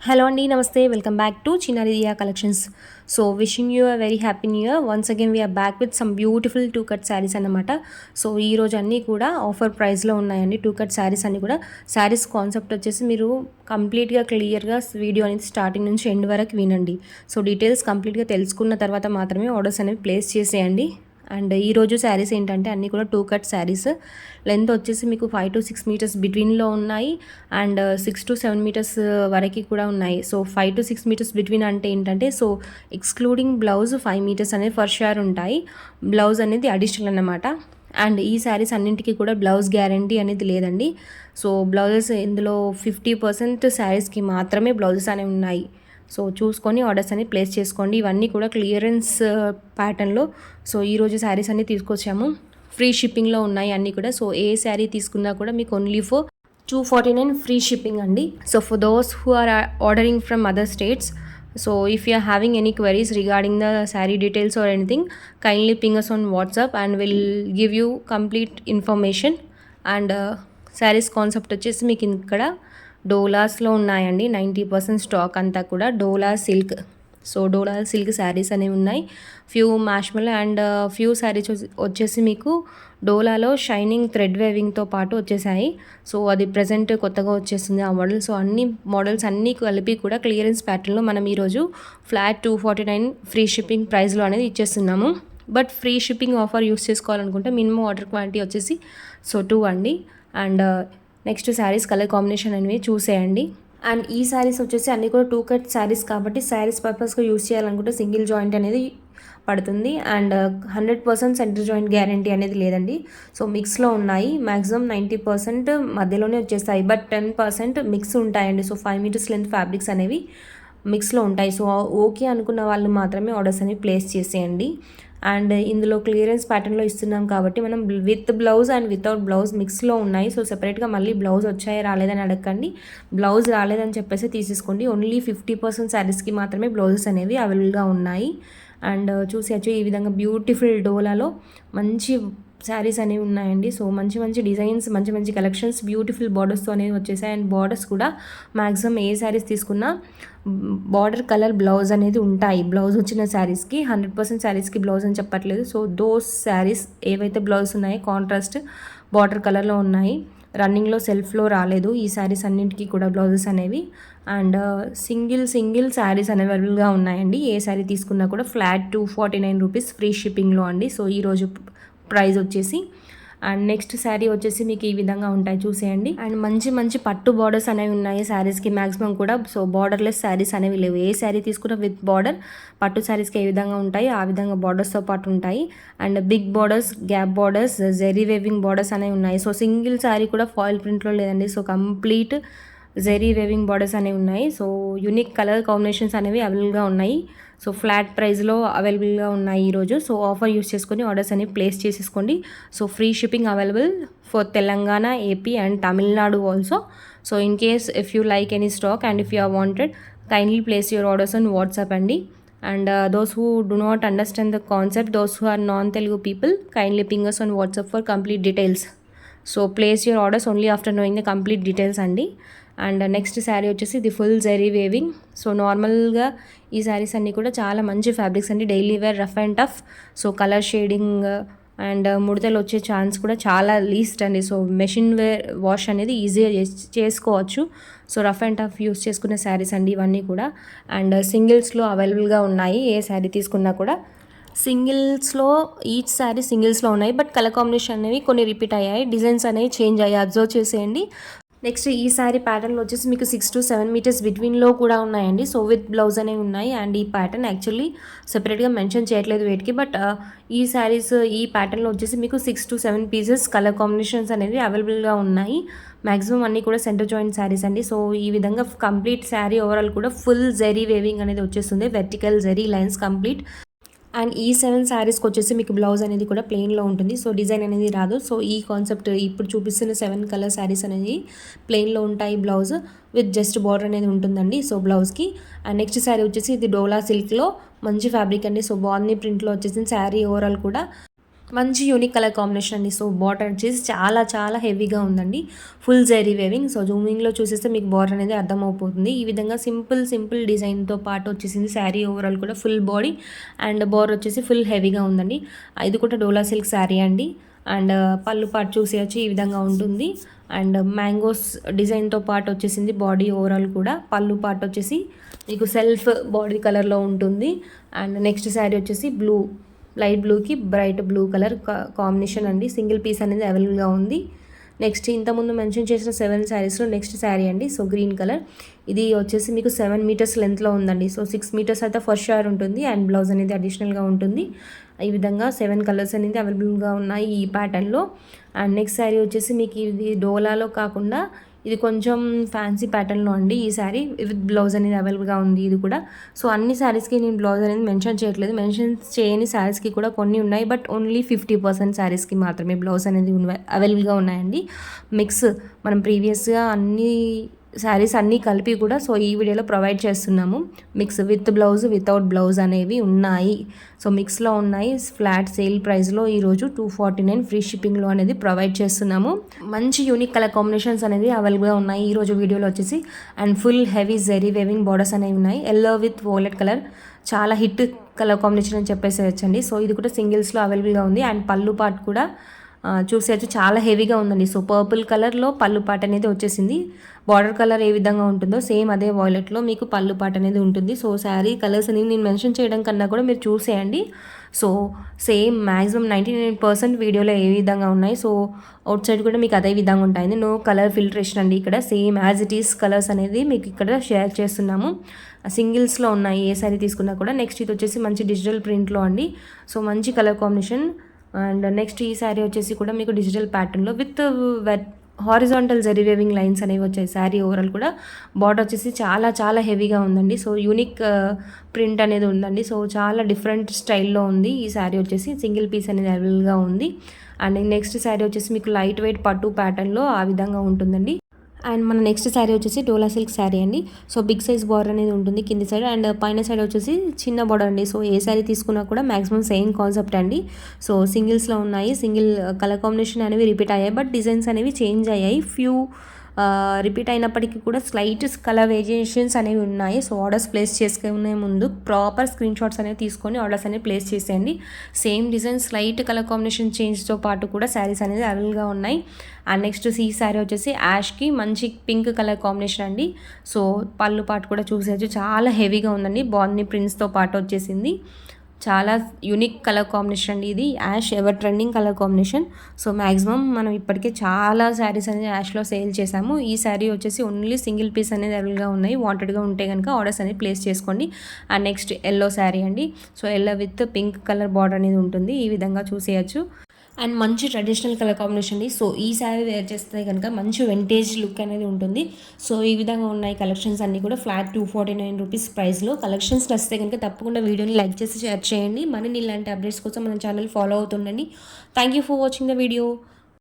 Hello అండి, నమస్తే. Welcome back to Chinnari Diya collections. So wishing you a very happy new year. Once again we are back with some beautiful two cut sarees అన్నమాట. So ఈ రోజు అన్నీ కూడా offer ప్రైస్లో ఉన్నాయండి. టూ కట్ శారీస్ అన్నీ కూడా. శారీస్ కాన్సెప్ట్ వచ్చేసి మీరు కంప్లీట్గా క్లియర్గా వీడియో అనేది స్టార్టింగ్ నుంచి ఎండ్ వరకు వినండి. సో డీటెయిల్స్ కంప్లీట్గా తెలుసుకున్న తర్వాత మాత్రమే ఆర్డర్స్ అనేవి ప్లేస్ చేసేయండి. అండ్ ఈరోజు శారీస్ ఏంటంటే అన్నీ కూడా టూ కట్ శారీస్. లెంత్ వచ్చేసి మీకు 5 to 6 మీటర్స్ బిట్వీన్లో ఉన్నాయి. అండ్ 6 to 7 మీటర్స్ వరకు కూడా ఉన్నాయి. సో 5 to 6 మీటర్స్ బిట్వీన్ అంటే ఏంటంటే, సో ఎక్స్క్లూడింగ్ బ్లౌజ్ 5 మీటర్స్ అనేది ఫర్ షూర్ ఉంటాయి. బ్లౌజ్ అనేది అడిషనల్ అన్నమాట. అండ్ ఈ శారీస్ అన్నింటికి కూడా బ్లౌజ్ గ్యారంటీ అనేది లేదండి. సో బ్లౌజెస్ ఇందులో 50% శారీస్కి మాత్రమే బ్లౌజెస్ అనేవి ఉన్నాయి. సో చూసుకొని ఆర్డర్స్ అని ప్లేస్ చేసుకోండి. ఇవన్నీ కూడా క్లియరెన్స్ ప్యాటర్న్లో. సో ఈరోజు శారీస్ అన్నీ తీసుకొచ్చాము. ఫ్రీ షిప్పింగ్లో ఉన్నాయి అన్నీ కూడా. సో ఏ శారీ తీసుకున్నా కూడా మీకు ఓన్లీ ఫర్ 249 ఫ్రీ షిప్పింగ్ అండి. So for those who are ordering from other states, so if you are having any queries regarding the saree details or anything, kindly ping us on WhatsApp and we'll give you complete information. And sarees concept వచ్చేసి మీకు ఇక్కడ డోలాస్లో ఉన్నాయండి. 90% stock అంతా కూడా డోలా silk. So డోలా silk saris అనేవి ఉన్నాయి. Few మ్యాష్మెల్ and few saris వచ్చేసి మీకు డోలాలో షైనింగ్ థ్రెడ్ వేవింగ్తో పాటు వచ్చేసాయి. సో అది ప్రజెంట్ కొత్తగా వచ్చేస్తుంది ఆ మోడల్. సో అన్ని మోడల్స్ అన్నీ కలిపి కూడా క్లియరెన్స్ ప్యాటర్న్లో మనం ఈరోజు ఫ్లాట్ 249 ఫ్రీ షిప్పింగ్ ప్రైస్లో అనేది ఇచ్చేస్తున్నాము. But free shipping offer use చేసుకోవాలనుకుంటే మినిమం ఆర్డర్ క్వాంటిటీ వచ్చేసి సో 2 అండి. And next sarees colour combination అనేవి చూసేయండి. అండ్ ఈ శారీస్ వచ్చేసి అన్నీ కూడా టూ కట్ శారీస్ కాబట్టి శారీస్ పర్పస్గా యూస్ చేయాలనుకుంటే సింగిల్ జాయింట్ అనేది పడుతుంది. అండ్ 100% సెంటర్ జాయింట్ గ్యారంటీ అనేది లేదండి. సో మిక్స్లో ఉన్నాయి. మ్యాక్సిమం 90% మధ్యలోనే వచ్చేస్తాయి. బట్ 10% మిక్స్ ఉంటాయండి. సో 5 మీటర్స్ లెంత్ ఫ్యాబ్రిక్స్ అనేవి మిక్స్లో ఉంటాయి. సో ఓకే అనుకున్న వాళ్ళు మాత్రమే ఆర్డర్స్ అనేవి ప్లేస్ చేసేయండి. అండ్ ఇందులో క్లియరెన్స్ ప్యాటర్న్లో ఇస్తున్నాం కాబట్టి మనం with blouse and without blouse మిక్స్లో ఉన్నాయి. సో సెపరేట్గా మళ్ళీ బ్లౌజ్ వచ్చాయి రాలేదని అడగండి. బ్లౌజ్ రాలేదని చెప్పేసి తీసేసుకోండి. ఓన్లీ 50% శారీస్కి మాత్రమే బ్లౌజెస్ అనేవి అవైలబుల్గా ఉన్నాయి. అండ్ చూసేయచ్చు ఈ విధంగా బ్యూటిఫుల్ డోలాలో మంచి శారీస్ అనేవి ఉన్నాయండి. సో మంచి మంచి డిజైన్స్, మంచి మంచి కలెక్షన్స్, బ్యూటిఫుల్ బార్డర్స్తో అనేవి వచ్చేసాయి. అండ్ బార్డర్స్ కూడా మ్యాక్సిమం ఏ శారీస్ తీసుకున్నా బార్డర్ కలర్ బ్లౌజ్ అనేది ఉంటాయి. బ్లౌజ్ వచ్చిన శారీస్కి 100% శారీస్కి బ్లౌజ్ అని చెప్పట్లేదు. సో దోస్ శారీస్ ఏవైతే బ్లౌజ్ ఉన్నాయో కాంట్రాస్ట్ బార్డర్ కలర్లో ఉన్నాయి. రన్నింగ్లో సెల్ఫ్లో రాలేదు ఈ శారీస్ అన్నింటికి కూడా బ్లౌజెస్ అనేవి. అండ్ సింగిల్ శారీస్ అనేవి అవైలబుల్గా ఉన్నాయండి. ఏ శారీ తీసుకున్నా కూడా ఫ్లాట్ 249 రూపీస్ ఫ్రీ షిప్పింగ్లో అండి. సో ఈరోజు ప్రైస్ వచ్చేసి. అండ్ నెక్స్ట్ శారీ వచ్చేసి మీకు ఈ విధంగా ఉంటాయి చూసేయండి. అండ్ మంచి మంచి పట్టు బార్డర్స్ అనేవి ఉన్నాయి శారీస్కి మ్యాక్సిమం కూడా. సో బార్డర్లెస్ శారీస్ అనేవి లేవు. ఏ శారీ తీసుకున్నా విత్ బార్డర్. పట్టు శారీస్కి ఏ విధంగా ఉంటాయి ఆ విధంగా బార్డర్స్తో పాటు ఉంటాయి. And big borders, gap borders, zari weaving borders అనేవి ఉన్నాయి. సో సింగిల్ శారీ కూడా ఫాయిల్ ప్రింట్లో లేదండి. So complete zari weaving borders అనేవి ఉన్నాయి. సో యూనిక్ కలర్ కాంబినేషన్స్ అనేవి అవైలబుల్గా ఉన్నాయి. సో ఫ్లాట్ ప్రైస్లో అవైలబుల్గా ఉన్నాయి ఈరోజు. సో ఆఫర్ యూస్ చేసుకొని ఆర్డర్స్ అనేవి ప్లేస్ చేసేసుకోండి. So free shipping available for Telangana, AP and Tamil Nadu also. So in case if you like any stock and if you are wanted, kindly place your orders on WhatsApp అండి. And those who do not understand the concept, those who are non-Telugu people, kindly ping us on WhatsApp for complete details. So place your orders only after knowing the complete details అండి. And next sari వచ్చేసి ఇది full zari weaving. So నార్మల్గా ఈ శారీస్ అన్నీ కూడా చాలా మంచి fabrics అండి. Daily wear, rough and tough. So colour shading and ముడతలు వచ్చే ఛాన్స్ కూడా చాలా లీస్ట్ అండి. సో మెషిన్ వేర్ వాష్ అనేది ఈజీగా చేసుకోవచ్చు. So rough and tough use చేసుకునే శారీస్ అండి ఇవన్నీ కూడా. అండ్ సింగిల్స్లో అవైలబుల్గా ఉన్నాయి. ఏ శారీ తీసుకున్నా కూడా సింగిల్స్లో ఈచ్ శారీ సింగిల్స్లో ఉన్నాయి. బట్ కలర్ కాంబినేషన్ అనేవి కొన్ని రిపీట్ అయ్యాయి, డిజైన్స్ అనేవి చేంజ్ అయ్యాయి, అబ్జర్వ్ చేసేయండి. నెక్స్ట్ ఈ శారీ ప్యాటర్న్లో వచ్చేసి మీకు 6 to 7 మీటర్స్ బిట్వీన్లో కూడా ఉన్నాయండి. సో విత్ బ్లౌజ్ అనేవి ఉన్నాయి. అండ్ ఈ ప్యాటర్న్ యాక్చువల్లీ సెపరేట్గా మెన్షన్ చేయట్లేదు వెయిట్కి. బట్ ఈ శారీస్ ఈ ప్యాటర్న్లో వచ్చేసి మీకు 6 to 7 పీసెస్ కలర్ కాంబినేషన్స్ అనేవి అవైలబుల్గా ఉన్నాయి. మ్యాక్సిమం అన్నీ కూడా సెంటర్ జాయింట్ శారీస్ అండి. సో ఈ విధంగా కంప్లీట్ శారీ ఓవరాల్ కూడా ఫుల్ జెరీ వేవింగ్ అనేది వచ్చేస్తుంది. Vertical zari lines complete. And ఈ 7 శారీస్కి వచ్చేసి మీకు బ్లౌజ్ అనేది కూడా ప్లెయిన్లో ఉంటుంది. సో డిజైన్ అనేది రాదు. సో ఈ కాన్సెప్ట్ ఇప్పుడు చూపిస్తున్న 7 కలర్ శారీస్ అనేది ప్లెయిన్లో ఉంటాయి. బ్లౌజ్ విత్ జస్ట్ బార్డర్ అనేది ఉంటుందండి సో బ్లౌజ్కి. అండ్ నెక్స్ట్ శారీ వచ్చేసి ఇది డోలా సిల్క్లో మంచి ఫ్యాబ్రిక్ అండి. సో బాగుంది ప్రింట్లో వచ్చేసి శారీ ఓవరాల్ కూడా. మంచి యూనిక్ కలర్ కాంబినేషన్ అండి. సో బార్డర్ వచ్చేసి చాలా చాలా హెవీగా ఉందండి. Full zari weaving. సో జూమింగ్లో చూసేస్తే మీకు బార్డర్ అనేది అర్థమైపోతుంది. ఈ విధంగా సింపుల్ డిజైన్తో పాటు వచ్చేసింది శారీ. ఓవరాల్ కూడా ఫుల్ బాడీ అండ్ బార్డర్ వచ్చేసి ఫుల్ హెవీగా ఉందండి. ఇది కూడా డోలా సిల్క్ శారీ అండి. అండ్ పళ్ళు పాటు చూసేయచ్చు ఈ విధంగా ఉంటుంది. అండ్ మ్యాంగోస్ డిజైన్తో పాటు వచ్చేసింది బాడీ ఓవరాల్ కూడా. పళ్ళు పాటు వచ్చేసి మీకు సెల్ఫ్ బాడీ కలర్లో ఉంటుంది. అండ్ నెక్స్ట్ శారీ వచ్చేసి లైట్ బ్లూకి బ్రైట్ బ్లూ కలర్ కాంబినేషన్ అండి. సింగిల్ పీస్ అనేది అవైలబుల్గా ఉంది. నెక్స్ట్ ఇంతకుముందు మెన్షన్ చేసిన 7 శారీస్లో నెక్స్ట్ శారీ అండి. సో గ్రీన్ కలర్, ఇది వచ్చేసి మీకు 7 మీటర్స్ లెంత్లో ఉందండి. సో 6 మీటర్స్ అయితే ఫస్ట్ షేర్ ఉంటుంది అండ్ బ్లౌజ్ అనేది అడిషనల్గా ఉంటుంది. ఈ విధంగా 7 కలర్స్ అనేది అవైలబుల్గా ఉన్నాయి ఈ ప్యాటర్న్లో. అండ్ నెక్స్ట్ శారీ వచ్చేసి మీకు ఇది డోలాలో కాకుండా ఇది కొంచెం ఫ్యాన్సీ ప్యాటర్న్లో అండి. ఈ శారీ విత్ బ్లౌజ్ అనేది అవైలబుల్గా ఉంది ఇది కూడా. సో అన్ని శారీస్కి నేను బ్లౌజ్ అనేది మెన్షన్ చేయట్లేదు. మెన్షన్ చేయని శారీస్కి కూడా కొన్ని ఉన్నాయి, బట్ ఓన్లీ 50% శారీస్కి మాత్రమే బ్లౌజ్ అనేది అవైలబుల్గా ఉన్నాయండి. మిక్స్ మనం ప్రీవియస్గా అన్ని శారీస్ అన్నీ కలిపి కూడా సో ఈ వీడియోలో ప్రొవైడ్ చేస్తున్నాము. Mix with blouse without blouse అనేవి ఉన్నాయి. సో మిక్స్లో ఉన్నాయి. ఫ్లాట్ సేల్ ప్రైస్లో ఈరోజు 249 ఫ్రీ షిప్పింగ్లో అనేది ప్రొవైడ్ చేస్తున్నాము. మంచి యూనిక్ కలర్ కాంబినేషన్స్ అనేది అవైలబుల్గా ఉన్నాయి ఈరోజు వీడియోలో వచ్చేసి. And full heavy zari weaving borders అనేవి ఉన్నాయి. ఎల్లో విత్ వోలెట్ కలర్ చాలా హిట్ కలర్ కాంబినేషన్ అని చెప్పేసేయచ్చండి. సో ఇది కూడా సింగిల్స్లో అవైలబుల్గా ఉంది. అండ్ పళ్ళు పార్ట్ కూడా చూసేయచ్చు, చాలా హెవీగా ఉందండి. సో పర్పుల్ కలర్లో పళ్ళు పాట అనేది వచ్చేసింది. బార్డర్ కలర్ ఏ విధంగా ఉంటుందో సేమ్ అదే వాయిలెట్లో మీకు పళ్ళు పాట అనేది ఉంటుంది. సో శారీ కలర్స్ అనేవి నేను మెన్షన్ చేయడం కన్నా కూడా మీరు చూసేయండి. సో సేమ్ మ్యాక్సిమం 99% వీడియోలో ఏ విధంగా ఉన్నాయి సో అవుట్ సైడ్ కూడా మీకు అదే విధంగా ఉంటాయి. నో కలర్ ఫిల్టరేషన్ అండి. ఇక్కడ same as it is colours అనేది మీకు ఇక్కడ షేర్ చేస్తున్నాము. సింగిల్స్లో ఉన్నాయి ఏ శారీ తీసుకున్నా కూడా. నెక్స్ట్ ఇది వచ్చేసి మంచి డిజిటల్ ప్రింట్లో అండి. సో మంచి కలర్ కాంబినేషన్. అండ్ నెక్స్ట్ ఈ శారీ వచ్చేసి కూడా మీకు డిజిటల్ ప్యాటర్న్లో with horizontal zari weaving lines అనేవి వచ్చాయి. శారీ ఓవరాల్ కూడా బార్డర్ వచ్చేసి చాలా చాలా హెవీగా ఉందండి. సో యూనిక్ ప్రింట్ అనేది ఉందండి. సో చాలా డిఫరెంట్ స్టైల్లో ఉంది ఈ శారీ వచ్చేసి. సింగిల్ పీస్ అనేది అవైలబుల్గా ఉంది. అండ్ నెక్స్ట్ శారీ వచ్చేసి మీకు లైట్ వెయిట్ పట్టు ప్యాటర్న్లో ఆ విధంగా ఉంటుందండి. అండ్ మన నెక్స్ట్ శారీ వచ్చేసి డోలా సిల్క్ శారీ అండి. సో బిగ్ సైజ్ బార్డర్ అనేది ఉంటుంది కింది సైడ్ అండ్ పైన సైడ్ వచ్చేసి చిన్న బార్డర్ అండి. సో ఏ శారీ తీసుకున్నా కూడా మ్యాక్సిమం సేమ్ కాన్సెప్ట్ అండి. సో సింగిల్స్లో ఉన్నాయి. సింగిల్ కలర్ కాంబినేషన్ అనేవి రిపీట్ అయ్యాయి, బట్ డిజైన్స్ అనేవి చేంజ్ అయ్యాయి. ఫ్యూ రిపీట్ అయినప్పటికీ కూడా స్లైట్ కలర్ వేరియేషన్స్ అనేవి ఉన్నాయి. సో ఆర్డర్స్ ప్లేస్ చేసుకునే ముందు ప్రాపర్ స్క్రీన్ షాట్స్ అనేవి తీసుకొని ఆర్డర్స్ అనేవి ప్లేస్ చేసేయండి. Same design slight colour combination చేంజ్తో పాటు కూడా శారీస్ అనేది అవైలబుల్గా ఉన్నాయి. అండ్ నెక్స్ట్ ఈ శారీ వచ్చేసి యాష్కి మంచి పింక్ కలర్ కాంబినేషన్ అండి. సో పళ్ళు పాటు కూడా చూసేయచ్చు, చాలా హెవీగా ఉందండి. బాగుంది ప్రింట్స్తో పాటు వచ్చేసింది. చాలా యూనిక్ కలర్ కాంబినేషన్ అండి ఇది. As ever trending colour combination. So maximum మనం ఇప్పటికే చాలా శారీస్ అనేది యాష్లో సేల్ చేసాము. ఈ శారీ వచ్చేసి ఓన్లీ సింగిల్ పీస్ అనేది అవైలబుల్గా ఉన్నాయి. వాంటెడ్గా ఉంటే కనుక ఆర్డర్స్ అనేది ప్లేస్ చేసుకోండి. అండ్ నెక్స్ట్ ఎల్లో శారీ అండి. So yellow with pink colour border అనేది ఉంటుంది. ఈ విధంగా చూసేయచ్చు. అండ్ మంచి ట్రెడిషనల్ కలర్ కాంబినేషన్ అండి. సో ఈ శారీ వేర్ చేస్తే కనుక మంచి వింటేజ్ లుక్ అనేది ఉంటుంది. సో ఈ విధంగా ఉన్నాయి కలెక్షన్స్ అన్నీ కూడా ఫ్లాట్ 249 రూపీస్ ప్రైస్లో. కలెక్షన్స్ నచ్చితే కనుక తప్పకుండా వీడియోని లైక్ చేసి షేర్ చేయండి. మరిన్ని ఇలాంటి అప్డేట్స్ కోసం మన ఛానల్ ఫాలో అవుతుండండి. Thank you for watching the video.